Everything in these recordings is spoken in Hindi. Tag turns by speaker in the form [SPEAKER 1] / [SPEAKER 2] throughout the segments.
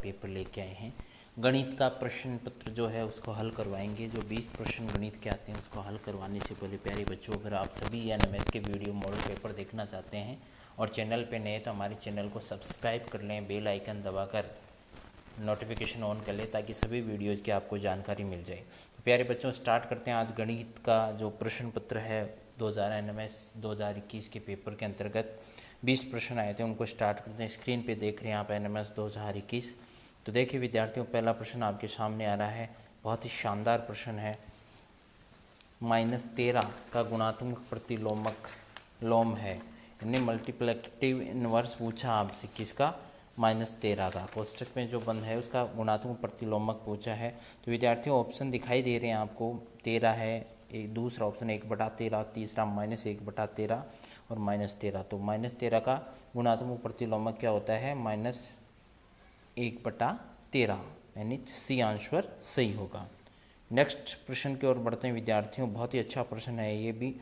[SPEAKER 1] पेपर लेके आए हैं। गणित का प्रश्न पत्र जो है उसको हल करवाएंगे। जो 20 प्रश्न गणित के आते हैं उसको हल करवाने से पहले प्यारे बच्चों, अगर आप सभी एनएमएस के वीडियो मॉडल पेपर देखना चाहते हैं और चैनल पे नए तो हमारे चैनल को सब्सक्राइब कर लें, बेल आइकन दबाकर नोटिफिकेशन ऑन कर लें ताकि सभी वीडियोज़ की आपको जानकारी मिल जाए। तो प्यारे बच्चों, स्टार्ट करते हैं। आज गणित का जो प्रश्न पत्र है 2000 एनएमएस 2021 के पेपर के अंतर्गत 20 प्रश्न आए थे, उनको स्टार्ट करते हैं। स्क्रीन पे देख रहे हैं आप एनएमएस 2021। तो देखिए विद्यार्थियों, पहला प्रश्न आपके सामने आ रहा है, बहुत ही शानदार प्रश्न है। -13 का गुणात्मक प्रतिलोमक लोम है, यानी मल्टीप्लिकेटिव इनवर्स पूछा आपसे किसका, -13 का। कोष्टक में जो बंद है उसका गुणात्मक प्रतिलोमक पूछा है। तो विद्यार्थियों ऑप्शन दिखाई दे रहे हैं आपको, 13 है, एक दूसरा ऑप्शन 1/13, तीसरा -1/13 और -13। तो -13 का गुणात्मक प्रतिलोमक क्या होता है, -1/13, यानी सी आंसर सही होगा। नेक्स्ट प्रश्न की ओर बढ़ते हैं विद्यार्थियों, बहुत ही अच्छा प्रश्न है ये भी।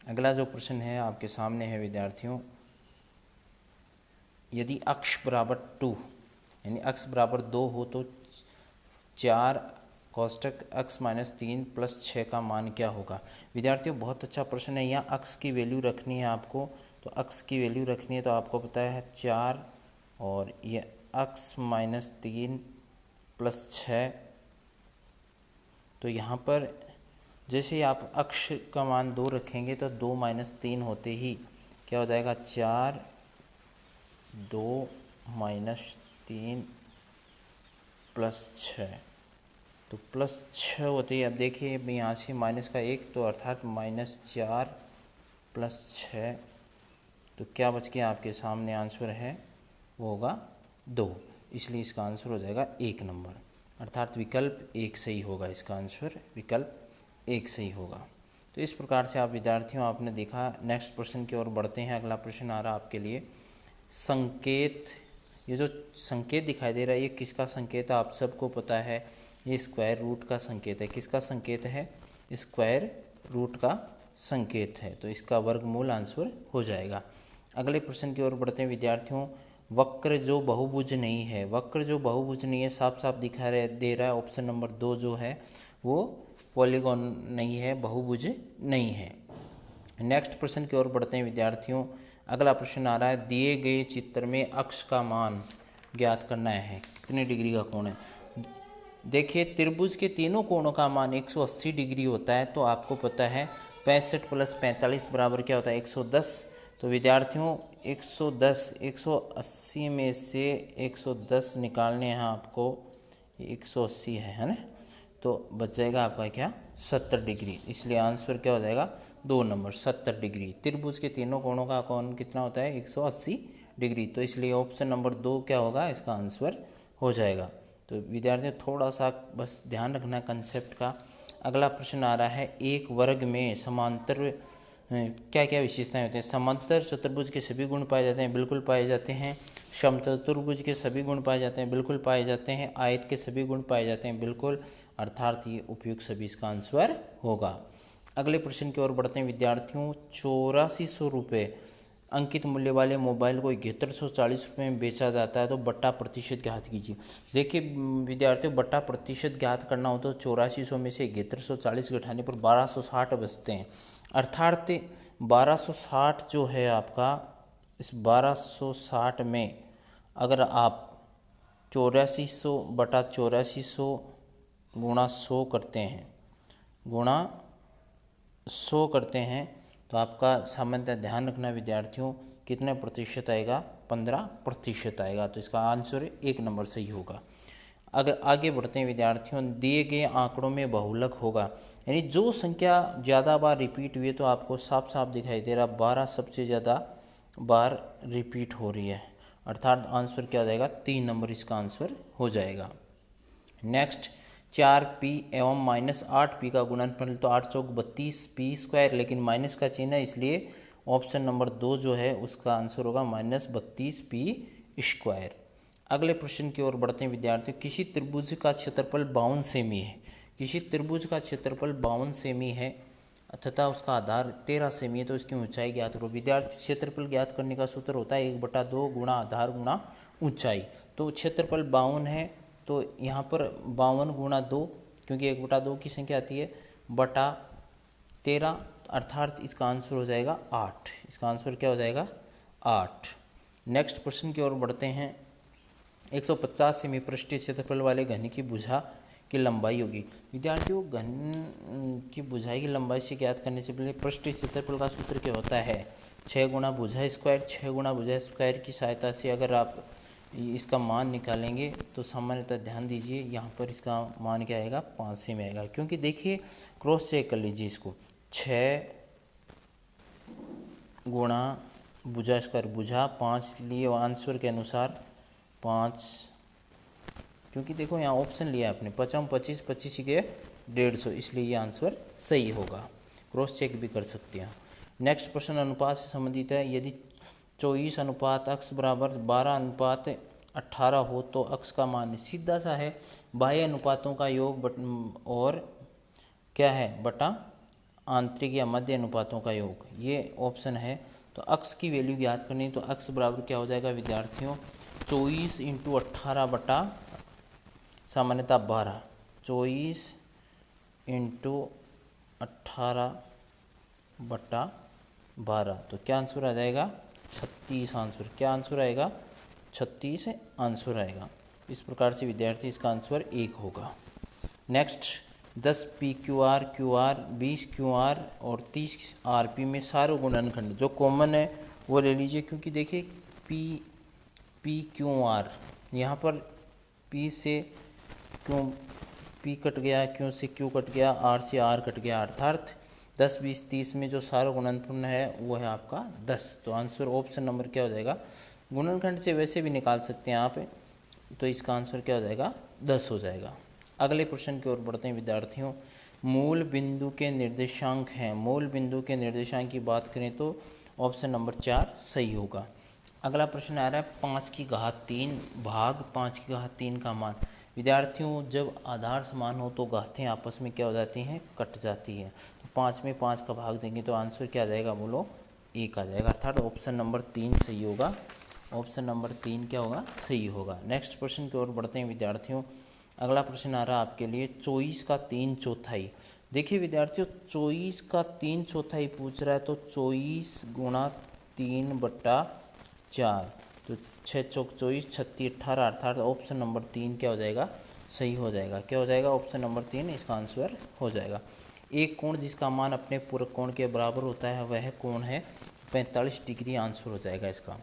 [SPEAKER 1] अगला जो प्रश्न है आपके सामने है विद्यार्थियों, यदि अक्ष बराबर 2 यानी अक्ष बराबर 2 हो तो 4 कोष्टक x -3 + 6 का मान क्या होगा। विद्यार्थियों बहुत अच्छा प्रश्न है। यहाँ अक्ष की वैल्यू रखनी है आपको, तो अक्ष की वैल्यू रखनी है तो आपको पता है 4 और ये x -3 + 6। तो यहाँ पर जैसे ही आप अक्ष का मान 2 रखेंगे तो 2 - 3 होते ही क्या हो जाएगा, 4 2 - 3 + 6। तो +6 होते ही अब देखिए यहाँ से माइनस का 1, तो अर्थात -4 + 6, तो क्या बच गया आपके सामने आंसर है, वो होगा 2। इसलिए इसका आंसर हो जाएगा 1 नंबर, अर्थात विकल्प 1 सही होगा। इसका आंसर विकल्प 1 सही होगा। तो इस प्रकार से आप विद्यार्थियों आपने देखा। नेक्स्ट प्रश्न की ओर बढ़ते हैं। अगला प्रश्न आ रहा है आपके लिए, संकेत। ये जो संकेत दिखाई दे रहा है ये किसका संकेत है, आप सबको पता है, ये स्क्वायर रूट का संकेत है। किसका संकेत है, स्क्वायर रूट का संकेत है। तो इसका वर्गमूल आंसर हो जाएगा। अगले प्रश्न की ओर बढ़ते हैं विद्यार्थियों, वक्र जो बहुभुज नहीं है। वक्र जो बहुभुज नहीं है साफ साफ दे रहा है, ऑप्शन नंबर 2 जो है वो पॉलीगॉन नहीं है, बहुभुज नहीं है। नेक्स्ट प्रश्न की ओर बढ़ते हैं विद्यार्थियों। अगला प्रश्न आ रहा है, दिए गए चित्र में अक्ष का मान ज्ञात करना है, कितने डिग्री का कोण है। देखिए त्रिभुज के तीनों कोणों का मान 180 डिग्री होता है, तो आपको पता है 65 + 45 बराबर क्या होता है, 110। तो विद्यार्थियों 110, 180 में से 110 निकालने हैं आपको, 180 है ना, तो बच जाएगा आपका क्या, 70 डिग्री। इसलिए आंसर क्या हो जाएगा, 2 नंबर 70 डिग्री। त्रिभुज के तीनों कोणों का कोण कितना होता है, 180 डिग्री। तो इसलिए ऑप्शन नंबर 2 क्या होगा, इसका आंसर हो जाएगा। तो विद्यार्थियों थोड़ा सा बस ध्यान रखना कंसेप्ट का। अगला प्रश्न आ रहा है, एक वर्ग में समांतर क्या क्या विशेषताएं होती हैं। समांतर चतुर्भुज के सभी गुण पाए जाते हैं, बिल्कुल पाए जाते हैं। समचतुर्भुज के सभी गुण पाए जाते हैं, बिल्कुल पाए जाते हैं। आयत के सभी गुण पाए जाते हैं, बिल्कुल, अर्थात ये उपयुक्त सभी इसका आंसर होगा। अगले प्रश्न की ओर बढ़ते हैं विद्यार्थियों, 8400 रुपये अंकित मूल्य वाले मोबाइल को 7140 रुपये में बेचा जाता है, तो बट्टा प्रतिशत ज्ञात कीजिए। देखिए विद्यार्थियों, बट्टा प्रतिशत ज्ञात करना हो तो 8400 में से 7140 घटाने पर 1260 बचते हैं, अर्थात 1260 जो है आपका, इस 1260 में अगर आप 8400 बटा 8400 गुणा 100 करते हैं, गुणा 100 करते हैं, तो आपका सामान्यतः ध्यान रखना विद्यार्थियों, कितने प्रतिशत आएगा, 15% आएगा। तो इसका आंसर 1 नंबर सही होगा। अगर आगे बढ़ते हैं विद्यार्थियों, दिए गए आंकड़ों में बहुलक होगा, यानी जो संख्या ज़्यादा बार रिपीट हुई है, तो आपको साफ साफ दिखाई दे रहा 12 सबसे ज़्यादा बार रिपीट हो रही है, अर्थात आंसर क्या हो जाएगा, 3 नंबर इसका आंसर हो जाएगा। नेक्स्ट, 4p एवं -8p का गुणनफल, तो 8 चौक 32p², लेकिन माइनस का चिन्ह है, इसलिए ऑप्शन नंबर 2 जो है उसका आंसर होगा -32p²। अगले प्रश्न की ओर बढ़ते हैं विद्यार्थियों, किसी त्रिभुज का क्षेत्रफल 52 सेमी है। किसी त्रिभुज का क्षेत्रफल 52 सेमी है तथा उसका आधार 13 सेमी है, तो इसकी ऊंचाई ज्ञात करो। विद्यार्थी क्षेत्रफल ज्ञात करने का सूत्र होता है 1/2 गुणा आधार गुणा ऊंचाई। तो क्षेत्रफल 52 है, तो यहाँ पर 52 गुणा 2, क्योंकि 1/2 की संख्या आती है, बटा 13, अर्थात इसका आंसर हो जाएगा 8। इसका आंसर क्या हो जाएगा? 8। नेक्स्ट प्रश्न की ओर बढ़ते हैं। 150 सेमी पृष्ठीय क्षेत्रफल वाले घन की भुजा की लंबाई होगी। विद्यार्थियों, घन की भुजाई की लंबाई से ज्ञात करने से पहले पृष्ठीय क्षेत्रफल का सूत्र क्या होता है? 6 गुणा भुजा स्क्वायर। 6 गुणा भुजा स्क्वायर की सहायता से अगर आप इसका मान निकालेंगे तो सामान्यतः ध्यान दीजिए यहाँ पर इसका मान क्या आएगा? 5 सेमी आएगा। क्योंकि देखिए, क्रॉस चेक कर लीजिए इसको, 6 गुणा भुजा स्क्वायर, भुजा 5 लिए आंसर के अनुसार 5, क्योंकि देखो यहाँ ऑप्शन लिया आपने 5 25 25 के 150, इसलिए ये आंसर सही होगा। क्रॉस चेक भी कर सकते हैं। नेक्स्ट प्रश्न अनुपात से संबंधित है। यदि 24 अनुपात x बराबर 12 अनुपात 18 हो तो x का मान सीधा सा है, बाह्य अनुपातों का योग और क्या है? बटा आंतरिक या मध्य अनुपातों का योग, ये ऑप्शन है। तो x की वैल्यू याद करनी, तो x बराबर क्या हो जाएगा विद्यार्थियों? 24 × 18 बटा सामान्यतः 12, 24 × 18 बटा 12, तो क्या आंसर आ जाएगा? 36 आंसर। क्या आंसर आएगा? 36 आंसर आएगा। इस प्रकार से विद्यार्थी इसका आंसर 1 होगा। नेक्स्ट, 10 PQR QR 20 QR और 30 RP में सारे गुणनखंड जो कॉमन है वो ले लीजिए, क्योंकि देखिए PQR यहाँ पर P से क्यों P कट गया, Q से Q कट गया, R से R कट गया, अर्थात 10 20 30 में जो सारा गुणनखंड है वो है आपका 10। तो आंसर ऑप्शन नंबर क्या हो जाएगा? गुणनखंड से वैसे भी निकाल सकते हैं आप, तो इसका आंसर क्या हो जाएगा? 10 हो जाएगा। अगले प्रश्न की ओर बढ़ते हैं विद्यार्थियों। मूल बिंदु के निर्देशांक हैं। मूल बिंदु के निर्देशांक की बात करें तो ऑप्शन नंबर 4 सही होगा। अगला प्रश्न आ रहा है 5 की घात 3 भाग 5 की घात 3 का मान। विद्यार्थियों, जब आधार समान हो तो घातें आपस में क्या हो जाती हैं? कट जाती है। तो 5 में 5 का भाग देंगे तो आंसर क्या आ जाएगा? बोलो, 1 आ जाएगा, अर्थात ऑप्शन नंबर 3 सही होगा। ऑप्शन नंबर 3 क्या होगा? सही होगा। नेक्स्ट प्रश्न की ओर बढ़ते हैं विद्यार्थियों। अगला प्रश्न आ रहा है आपके लिए 24 का 3/4। देखिए विद्यार्थियों, 24 का 3/4 पूछ रहा है, तो 24 गुणा 3/4, तो 6 चौक 24, 36 18, अर्थात ऑप्शन नंबर 3 क्या हो जाएगा? सही हो जाएगा। क्या हो जाएगा? ऑप्शन नंबर 3 इसका आंसर हो जाएगा। एक कोण जिसका मान अपने पूरक कोण के बराबर होता है वह कोण है 45 डिग्री, आंसर हो जाएगा इसका।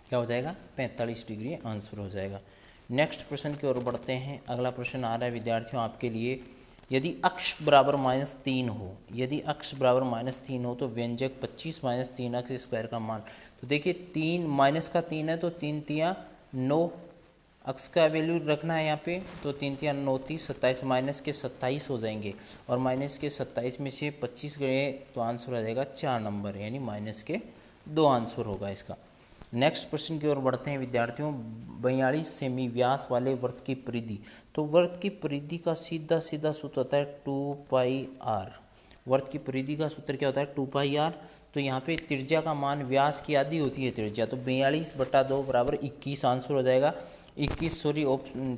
[SPEAKER 1] क्या हो जाएगा? 45 डिग्री आंसर हो जाएगा। नेक्स्ट प्रश्न की ओर बढ़ते हैं। अगला प्रश्न आ रहा है विद्यार्थियों आपके लिए, यदि अक्ष बराबर -3 हो, यदि अक्ष बराबर -3 हो तो व्यंजक 25 - 3 अक्ष स्क्वायर का मान। तो देखिए 3 माइनस का 3 है, तो 3 तिया 9, अक्ष का वैल्यू रखना है यहाँ पे, तो 3 तिया 9 30 27, माइनस के 27 हो जाएंगे, और माइनस के 27 में से 25 गए तो आंसर आ जाएगा 4 नंबर, यानी माइनस के 2 आंसर होगा इसका। नेक्स्ट प्रश्न की ओर बढ़ते हैं विद्यार्थियों। 42 सेमी व्यास वाले वृत्त की परिधि। तो वृत्त की परिधि का सीधा सीधा सूत्र होता है 2πr। वृत्त की परिधि का सूत्र क्या होता है? 2πr। तो यहाँ पे त्रिज्या का मान व्यास की आधी होती है त्रिज्या, तो 42/2 बराबर 21 आंसर हो जाएगा। 21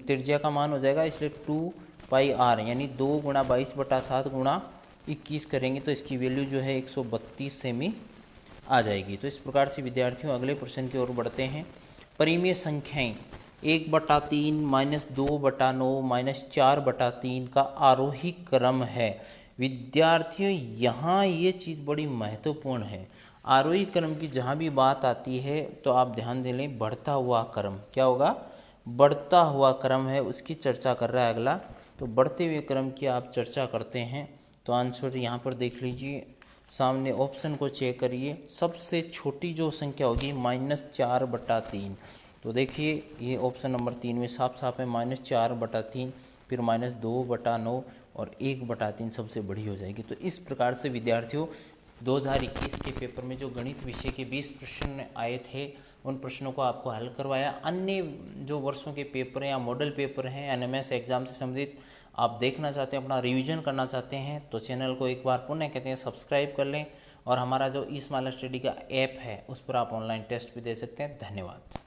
[SPEAKER 1] त्रिज्या का मान हो जाएगा, इसलिए 2πr यानी 2 × 22/7 × 21 करेंगे तो इसकी वैल्यू जो है 132 सेमी आ जाएगी। तो इस प्रकार से विद्यार्थियों अगले प्रश्न की ओर बढ़ते हैं। परिमेय संख्याएं 1/3 -2/9 -4/3 का आरोही क्रम है। विद्यार्थियों, यहाँ ये चीज़ बड़ी महत्वपूर्ण है। आरोही क्रम की जहाँ भी बात आती है तो आप ध्यान दे लें, बढ़ता हुआ क्रम क्या होगा? बढ़ता हुआ क्रम है, उसकी चर्चा कर रहा है अगला। तो बढ़ते हुए क्रम की आप चर्चा करते हैं तो आंसर यहाँ पर देख लीजिए, सामने ऑप्शन को चेक करिए। सबसे छोटी जो संख्या होगी -4/3, तो देखिए ये ऑप्शन नंबर 3 में साफ साफ है, -4/3, फिर -2/9 और 1/3 सबसे बड़ी हो जाएगी। तो इस प्रकार से विद्यार्थियों 2021 के पेपर में जो गणित विषय के 20 प्रश्न आए थे उन प्रश्नों को आपको हल करवाया। अन्य जो वर्षों के पेपर हैं या मॉडल पेपर हैं एनएमएस एग्जाम से संबंधित आप देखना चाहते हैं, अपना रिवीजन करना चाहते हैं, तो चैनल को एक बार पुनः कहते हैं सब्सक्राइब कर लें, और हमारा जो ई स्माइल स्टडी का ऐप है उस पर आप ऑनलाइन टेस्ट भी दे सकते हैं। धन्यवाद।